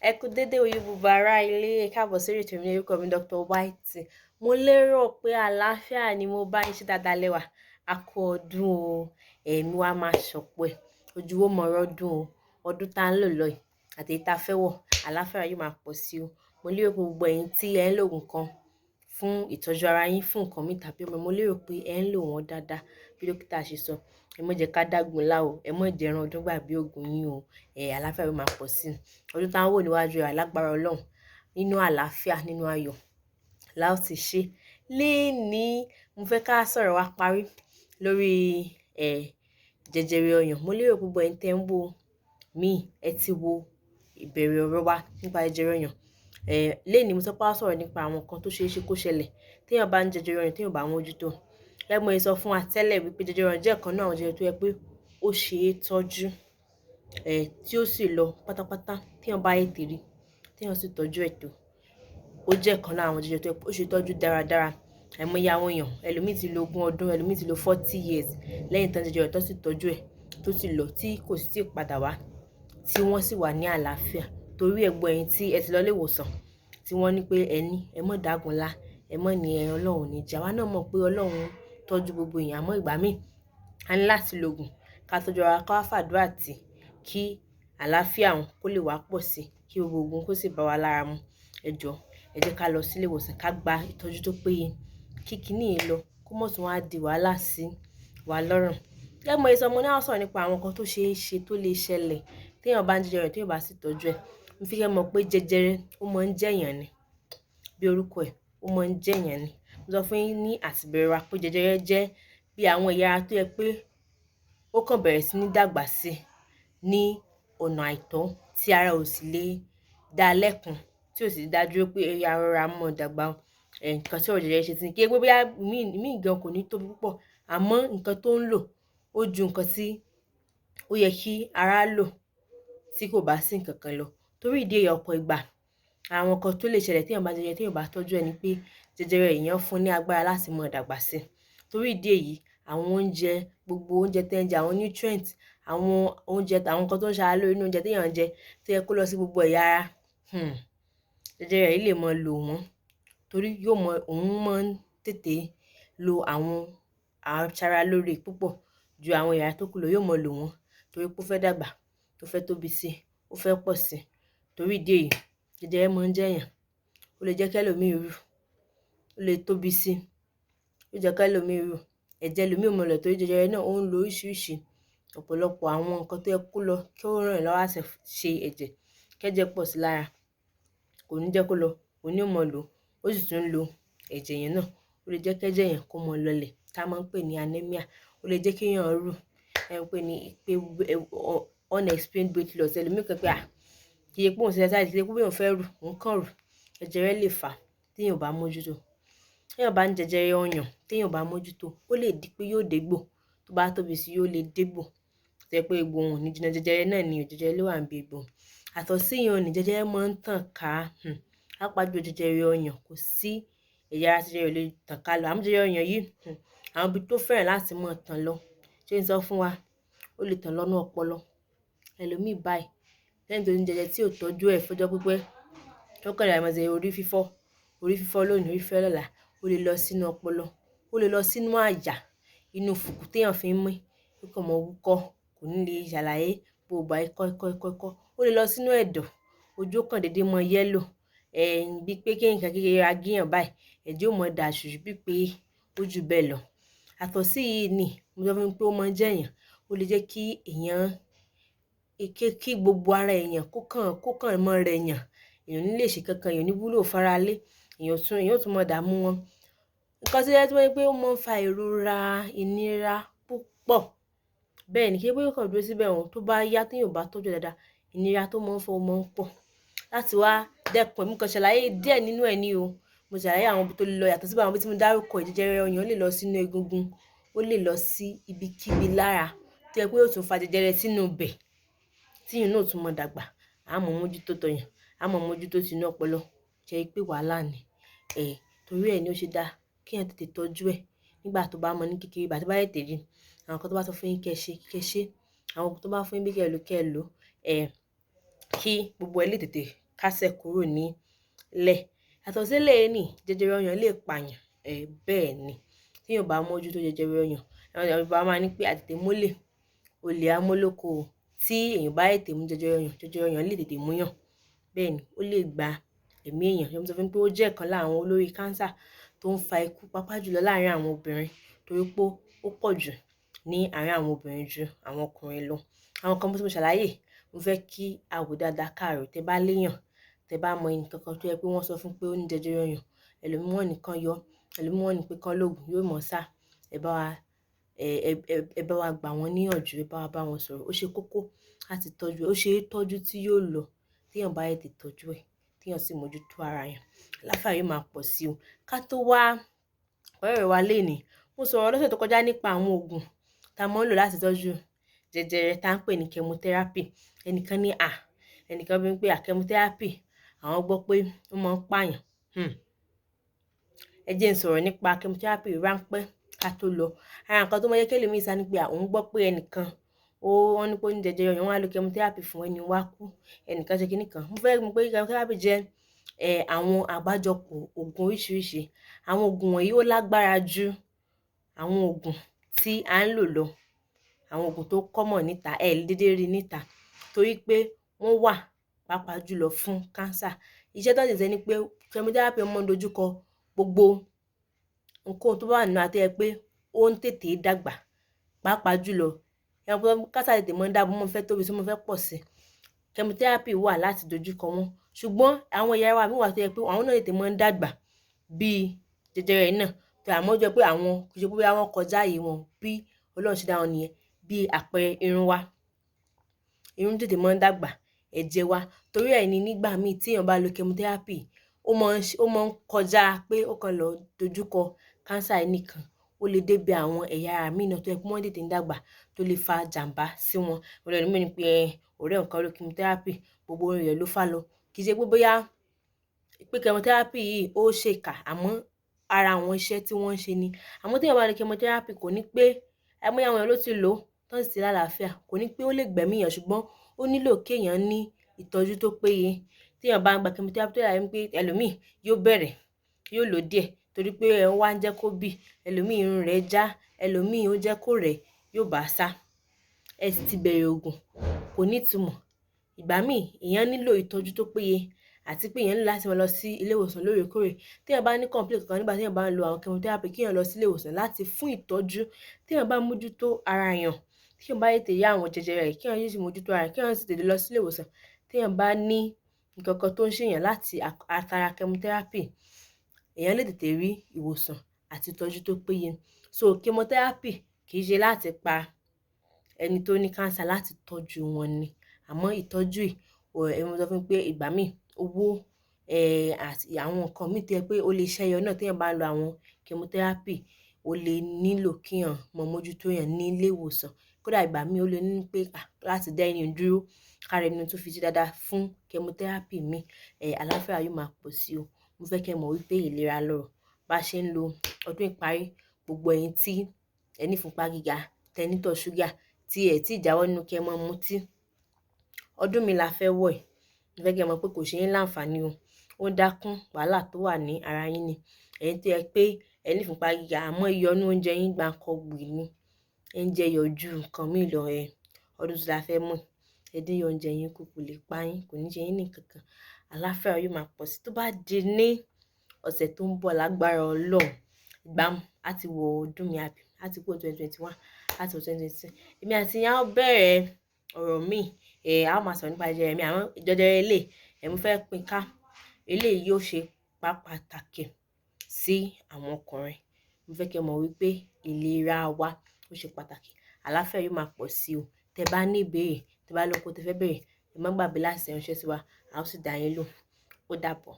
Ẹ kú dédé oyè gbogbo ará ilé, ẹ káàbọ̀ sórí ètò mi ní orúkọ mi Dr. White. Mo lérò pé àlàáfíà ni mo bá yín ṣe dáadáa lẹ́wà. A kú ọdún o, ẹ̀mí wa máa ṣọ̀pọ̀ ẹ̀. Ojú wo mọ̀ ọ́rọ́ dùn o, ọdún tá ń lò lọ yìí àti èyí tá fẹ́ wọ̀, àlàáfíà yóò máa pọ̀ sí o. Mo lérò pé gbogbo ẹ̀yin tí ẹ ń lo òògùn kan fún ìtọ́jú ara yín fún nǹkan mi tàbí ọmọ, mo lérò pé ẹ ń lò wọ́n dáadáa bí dókítà ṣe sọ. Ẹ má jẹ́ ká dágun lá o, ẹ má jẹ ẹran ọdún gbàgbé òògùn yín o, àlàáfíà yóò máa pọ̀ sí i. Ọdún tá ń wò níwájú rẹ̀ lágbára Ọlọ́run nínú àlàáfíà nínú ayọ̀ la ó ti ṣe. Lénìí mo fẹ́ ká sọ̀rọ̀ wa parí lórí jẹjẹrẹ ọyàn. Mo lérò gbogbo ẹ̀yin tẹ́ ń wò mí ẹ ti wo ìbẹ̀rẹ̀ ọ̀rọ̀ wa nípa jẹjẹrẹ ọyàn. Lénìí mo sọ pé a sọ̀rọ̀ nípa àwọn nǹkan tó ṣeé ṣe kó ṣẹlẹ̀ téèyàn bá ń jẹjẹrẹ ọyàn téèyàn bá mójútó. Gẹ́gẹ́ bí mo ṣe sọ fún wa tẹ́lẹ̀ wípé jẹjẹrẹ ọyàn jẹ́ ọ̀kan náà àwọn jẹjẹrẹ tó yẹ pé ó ṣe é tọ́jú tí ó sì lọ pátápátá téèyàn bá tètè rí téèyàn sì tọ́jú ẹ̀ tó. Ó jẹ́ ọ̀kan náà àwọn jẹjẹrẹ tó yẹ pé ó ṣe é tọ́jú dáradára. Àìmọye àwọn èèyàn ẹlòmíì ti lo 20 ọdún ẹlòmíì ti lo 40 years lẹ́yìn tán jẹjẹrẹ tó sì tọ́jú ẹ̀ tó sì lọ tí kò sì tíì padà wá tí wọ́n sì wà ní àlàáfíà. Torí ẹ̀gbọ́n ẹ̀yin tí ẹ ti lọ ilé ìwòsàn tí wọ́n ní pé ẹ mọ̀ dágun lá ẹ mọ̀ ní Ọlọ́run ní jẹ́. Àwa náà mọ̀ pé Ọlọ́run tọ́jú gbogbo èèyàn àmọ́ ìgbà míì a ní láti lo òògùn ká tọ́jú ara ká wá fàdúrà tì kí àlàáfíà òun kó lè wá pọ̀ sí kí gbogbo òògùn kó sì bá wa lára mu. Ẹ jọ̀ọ́ ẹ jẹ́ ká lọ sílé ìwòsàn ká gba ìtọ́jú tó péye kí kíní yìí lọ kó mọ̀ tún wá di wàhálà sí wa lọ́rùn. Gẹ́gẹ́ bí mo ṣe sọ mo ní a sọ̀rọ̀ nípa àwọn nǹkan tó ṣeé ṣe tó lè ṣẹlẹ̀ téèyàn bá ń jẹjẹrẹ téèyàn bá sì tọ́jú ẹ̀. Mo fi kẹ́ mọ̀ pé jẹjẹrẹ ó máa ń jẹ́yàn ni bí orúkọ ẹ̀ ó máa ń jẹ́yàn ni. Mo sọ fún yín ní àtìbẹ̀rẹ̀ wa pé jẹjẹrẹ jẹ́ bí àwọn ẹ̀yà ara tó yẹ pé ó kàn bẹ̀rẹ̀ sí ní dàgbà sí ní ọ̀nà àìtọ́ tí ara ò sì lè dá lẹ́kun tí ò sì dá dúró pé ẹ̀yà ara mọ̀ dàgbà nǹkan tí ọ̀rọ̀ jẹjẹrẹ ṣe ti ní kí bóyá ìmí gan kò ní tóbi púpọ̀ àmọ́ nǹkan tó ń lò ó ju nǹkan tí ó yẹ kí ara lò tí kò bá sí nǹkan kan lọ. Torí ìdí èyí ọ̀pọ̀ ìgbà àwọn nǹkan tó lè ṣẹlẹ̀ téèyàn bá jẹjẹrẹ téèyàn bá tọ́jú ẹ̀ ni pé jẹjẹrẹ èèyàn fún ní agbára láti mọ̀ dàgbà sí. Torí ìdí èyí àwọn oúnjẹ gbogbo oúnjẹ tẹ́ ń jẹ àwọn nutrients àwọn oúnjẹ àwọn nǹkan tó ń ṣara lóore nínú oúnjẹ téèyàn ń jẹ tó yẹ kó lọ sí gbogbo ẹ̀yà ara jẹjẹrẹ yìí lè máa lò wọ́n torí òun máa ń tètè lo àwọn aṣaralóore púpọ̀ ju àwọn ẹ̀yà tó kù lọ yóò máa lò wọ́n torí pé ó fẹ́ dàgbà tó fẹ́ tóbi sí ó fẹ́ pọ̀ sí. Torí ìdí èyí jẹjẹrẹ máa ń jẹ́yàn ó lè jẹ́ kẹ́lòmíì rú ó lè tóbi sí ó jẹ́ kẹ́lòmíì rú ẹ̀jẹ̀ ẹlòmíì ò mọ̀ lọ torí jẹjẹrẹ náà ó ń lo oríṣiríṣi ọ̀pọ̀lọpọ̀ àwọn nǹkan tó yẹ kó lọ kí ó ràn lọ́wọ́ láti ṣe ẹ̀jẹ̀ kẹ́jẹ̀ pọ̀ sí lára kò ní jẹ́ kó lọ òun ni ó mọ̀ lò ó sì tún ń lo ẹ̀jẹ̀ yẹn náà ó lè jẹ́ kẹ́jẹ̀ yẹn kó mọ lọlẹ̀ tá a máa ń pè ní anemia ó lè jẹ́ kéèyàn rù ń pè ní pé unexplained weight loss ẹlòmíì kan pé kì í ṣe pé òun ṣe exercise kì í ṣe pé òun fẹ́ rù òun kàn rù jẹjẹrẹ lè fà á téèyàn bá mójútó. Téèyàn bá ń jẹjẹrẹ ọyàn téèyàn bá mójútó ó lè di pé yóò dégbò tó bá tóbi sí yóò lè dégbò tó yẹ pé egbò òun ò ní jìnnà jẹjẹrẹ náà ni jẹjẹrẹ ló wà níbi egbò. Àtọ̀ sí ìyẹn ò ní jẹjẹrẹ máa ń tàn ká pàápàá jùlọ jẹjẹrẹ ọyàn kò sí ẹ̀yà ara jẹjẹrẹ ò lè tàn ká lọ àmọ́ jẹjẹrẹ ọyàn yìí àwọn ibi tó fẹ́ràn láti máa tàn lọ ṣé n sọ fún wa ó lè tàn lọ́nà ọpọlọ ẹlòmíì báyìí lẹ́yìn tó ní jẹjẹrẹ tí ò tọ́jú ẹ̀ fọjọ́ pípẹ́ ó kàn lè máa ṣe orí fífọ́ lónìí orí fífọ́ lọ́la ó lè lọ sínú ọpọlọ ó lè lọ sínú àyà inú fùkù téèyàn fi ń mí ó kàn mọ́ wúkọ́ kò ní lè ṣàlàyé gbogbo ikọ́ ó lè lọ sínú ẹ̀dọ̀ ojú ó kàn déédéé mọ yẹ́lò bíi pé kéèyàn kékeré agíyàn báyìí ẹ̀jẹ̀ ó mọ dà ṣùṣù bíi pé ó jù bẹ́ẹ̀ lọ. Àtọ̀ sí yìí ni mo sọ fún yín pé ó máa ń jẹ́yàn ó lè jẹ́ kí èèyàn kí gbogbo ara èèyàn kó kàn mọ́ rẹ̀ èèyàn ní lè ṣe kankan èèyàn ní wúlò faralé èèyàn ó tún mọ dààmú wọn. Nǹkan tí ó yẹ pé ó máa ń fa ìrora ìnira púpọ̀ bẹ́ẹ̀ ni kí pé ó kàn dúró síbẹ̀ wọn tó bá yá téèyàn ò bá tọ́jú dáadáa ìnira tó máa ń fọ́ máa ń pọ̀ láti wá dẹ́kun mo kàn ṣàlàyé díẹ̀ nínú ẹ̀ ní o mo ṣàlàyé àwọn ibi tó lè lọ yàtọ̀ sí àwọn ibi tí mo dárúkọ jẹjẹrẹ ọyàn lè lọ sínú egungun ó lè lọ sí ibikíbi lára tó yẹ pé ó tún fa jẹjẹrẹ sínú ibẹ̀ tíyùn náà tún mọ dàgbà àmọ́ mójútó tọyàn àmọ́ mójútó tinú ọpọlọ jẹ́ pé wàhálà ni torí ẹ̀ ni ó ṣe dáa kéèyàn tètè tọ́jú ẹ̀ nígbà tó bá mọ ní kékeré ìgbà tó bá tètè rí àwọn nǹkan tó bá sọ fún yín kẹ́ ṣe àwọn nǹkan tó bá fún yín bí kẹ́ lò kí gbogbo ẹ̀ lè tètè kásẹ̀ kúrò nílẹ̀. Yàtọ̀ sí eléyìí ní jẹjẹrẹ ọyàn lè pààyàn, bẹ́ẹ̀ ni téèyàn ò bá mójútó jẹjẹrẹ ọyàn. Àwọn Yorùbá máa ní pé àtètè mólè olè á mólóko o. Tí èèyàn bá tètè mú jẹjẹrẹ ọyàn lè tètè múyàn, bẹ́ẹ̀ ni ó lè gba ẹ̀mí èèyàn. Mo sọ fún yín pé ó jẹ́ ìkan lára àwọn olórí kánsà tó ń fa ikú pàápàá jùlọ láàárín àwọn obìnrin, torí pé ó pọ̀ jù ní àárín àwọn obìnrin ju àwọn ọkùnrin lọ. Àwọn kan tí mo ṣàlàyé, mo fẹ́ kí a wò dáadáa káàrò. Tẹ́ bá léèyàn, tẹ́ bá mọ ẹnìkan kan tó yẹ pé wọ́n sọ fún pé ó ní jẹjẹrẹ ọyàn, ẹlòmíràn nìkan yọ, ẹlòmíràn ní pé kán lóògùn yóò mọ̀ sá. Ẹ bá wa gbà wọ́n níyànjú, ẹ bá wa bá wọn sọ̀rọ̀. Ó ṣe kókó láti tọ́jú, ó ṣe é tọ́jú tí yóò lọ téèyàn bá tètè tọ́jú ẹ̀, téèyàn sì mójútó ara yàn. Àlàáfíà yóò máa pọ̀ sí o. Ká tó wá ọ̀rọ̀ wa lénìí, mo sọ̀rọ̀ lọ́sẹ̀ tó kọjá nípa àwọn oògùn tá a máa ń lò láti tọ́jú jẹjẹrẹ tá à ń pè ní chemotherapy. Ẹnìkan bí mi pé chemotherapy àwọn gbọ́ pé ó máa ń pààyàn. Ẹ jẹ́ n sọ̀rọ̀ nípa chemotherapy ráńpẹ́ ká tó lọ. Ara nǹkan tó máa ń jẹ́ kẹ́lòmíì sá ni pé òun gbọ́ pé ẹnìkan wọ́n ní pé ó ní jẹjẹrẹ ọyàn, wọ́n á lo chemotherapy fún ẹni wá kú, ẹnìkan ṣe kinní kan. Mo fẹ́ mọ̀ pé chemotherapy jẹ́ àwọn àgbájọpọ̀ oògùn oríṣiríṣi. Àwọn oògùn wọ̀nyí ó lágbára ju àwọn oògùn tí à ń lò lọ. Àwọn oògùn tó common níta, ẹ lè dédé rí níta, torí pé wọ́n wà pàápàá jùlọ fún kánsà. Iṣẹ́ tó ń ṣe ni pé chemotherapy máa ń dojúkọ gbogbo nǹkan tó bá wà nínú àtẹ́yẹ pé ó ń tètè dàgbà, pàápàá jùlọ kánsà tètè máa ń dàgbà, mo fẹ́ tóbi sí, mo fẹ́ pọ̀ sí. Chemotherapy wà láti dojúkọ wọn, ṣùgbọ́n àwọn ẹ̀yà ara mi wà tó yẹ pé àwọn náà tètè máa ń dàgbà bíi jẹjẹrẹ náà. Àmọ́ jẹ́ pé àwọn kò ṣe pé àwọn kọjá ààyè wọn bí Ọlọ́run ṣe dá wọn nìyẹn. Bí àpẹẹrẹ irun wa, irun tètè máa ń dàgbà, ẹ̀jẹ̀ wa, torí ẹ̀ ni nígbà míì tí èèyàn bá lo chemotherapy ó máa ń kọjá pé ó kàn lọ dojúkọ kánsà nìkan. Ó lè débi àwọn ẹ̀yà ara míì náà tó yẹ pé wọ́n tètè ń dàgbà tó lè fa jàǹbá sí wọn. Ẹlòmíì ní pé ọ̀rẹ́ òun kan lo chemotherapy, gbogbo orí rẹ̀ ló fá lọ. Kì í ṣe pé bóyá pé chemotherapy yìí ó ṣèkà, àmọ́ ara àwọn iṣẹ́ tí wọ́n ń ṣe ni. Àmọ́ téèyàn bá lo chemotherapy kò ní pé àìmọye àwọn èèyàn ló ti lò ó tán sì ti lálàáfíà, kò ní pé ó lè gbẹ̀mí èèyàn, ṣùgbọ́n ó nílò kéèyàn ní ìtọ́jú tó péye. Téèyàn bá ń gba chemotherapy tó dàbí pé ẹlòmíì yóò bẹ̀rẹ̀, yóò lò díẹ̀ torí pé ó wá ń jẹ́ kó bì, ẹlòmíì irun rẹ̀ já, ẹlòmíì ó jẹ́ kó rẹ̀ yóò bá sá. Ẹ sì ti bẹ̀rẹ̀ oògùn, kò ní ìtumọ̀. Ìgbà míì èèyàn nílò ìtọ́jú tó péye àti pé èèyàn nílò láti máa lọ sí ilé ìwòsàn lóòrèkóòrè. Téèyàn bá ní complaint kan nígbà téèyàn bá ń lo àwọn chemotherapy, kéèyàn lọ sí ilé ìwòsàn láti fún ìtọ́jú. Téèyàn bá mójútó ara èèyàn, téèyàn bá tètè rí àwọn jẹjẹrẹ yìí, kéèyàn sì mójútó ara rẹ̀, kéèyàn sì tètè lọ sí ilé ìwòsàn. Téèyàn bá ní nǹkan kan tó ń ṣèyàn láti àtara chemotherapy, èèyàn lè tètè rí ìwòsàn àti ìtọ́jú tó péye. So chemotherapy kì í ṣe láti pa ẹni tó ní kánsà, láti tọ́jú wọn ni. Àmọ́ ìtọ́jú yìí mo sọ fún yín pé ìgbà míì owó àti àwọn nǹkan míì tó yẹ pé ó lè ṣẹ́yọ náà téèyàn bá lo àwọn chemotherapy, ó lè nílò kéèyàn mọ mójútó yàn ní ilé ìwòsàn. Kódà ìgbà míì ó lè ní pé láti dá ẹni dúró kára ẹni tó fi ṣe dáadáa fún chemotherapy míì. Àlàáfíà yóò máa pọ̀ sí o. Mo fẹ́ kẹ́ mọ̀ wípé ìlera lọ́rọ̀. Bá ṣe ń lo ọdún ìparí, gbogbo ẹ̀yin tí ẹ ní ìfúnpá gíga, tẹ ní ìtọ̀ ṣúgà, tí ẹ tí jáwọ́ nínú kẹ́ máa mutí, ọdún mi la fẹ́ wọ̀ ẹ́. Mo fẹ́ kẹ́ mọ̀ pé kò ṣe yín láǹfààní o. Ó dákún wàhálà tó wà ní ara yín ni. Ẹ̀yin tó yẹ pé ẹ ní ìfúnpá gíga àmọ́ ìyọnu oúnjẹ yín gbàǹkangbì ni. Ẹ ń jẹ iyọ̀ ju nǹkan míì lọ, ọdún tí la fẹ́ mọ̀. Ẹ dín iyọ̀ oúnjẹ yín kù, kò lè pa yín, kò ní ṣe yín ní nǹkan kan. Àlàáfíà yóò máa pọ̀ sí. Tó bá di ní ọ̀sẹ̀ tó ń bọ̀ lágbára Ọlọ́run, á ti wọ ọdún mi àbí á ti kúrò 2021 láti 2022. Èmi àti yín á bẹ̀rẹ̀ ọ̀rọ̀ míì. A ó máa sọ̀rọ̀ nípa jẹjẹrẹ mi, àwọn jẹjẹrẹ eléyìí mo fẹ́ pín ká. Eléyìí yóò ṣe pàtàkì sí àwọn ọkùnrin. Mo fẹ́ kẹ́ mọ̀ wípé ìlera wa ó ṣe pàtàkì. Àlàáfíà yóò máa pọ̀ sí o. Tẹ́ bá ní ìbéèrè, tẹ́ bá lóko tẹ́ fẹ́ béèrè, ẹ má gbàgbé láti ránṣẹ́ sí wa, a ó sì dá yín lóhùn. Ó dàbọ̀.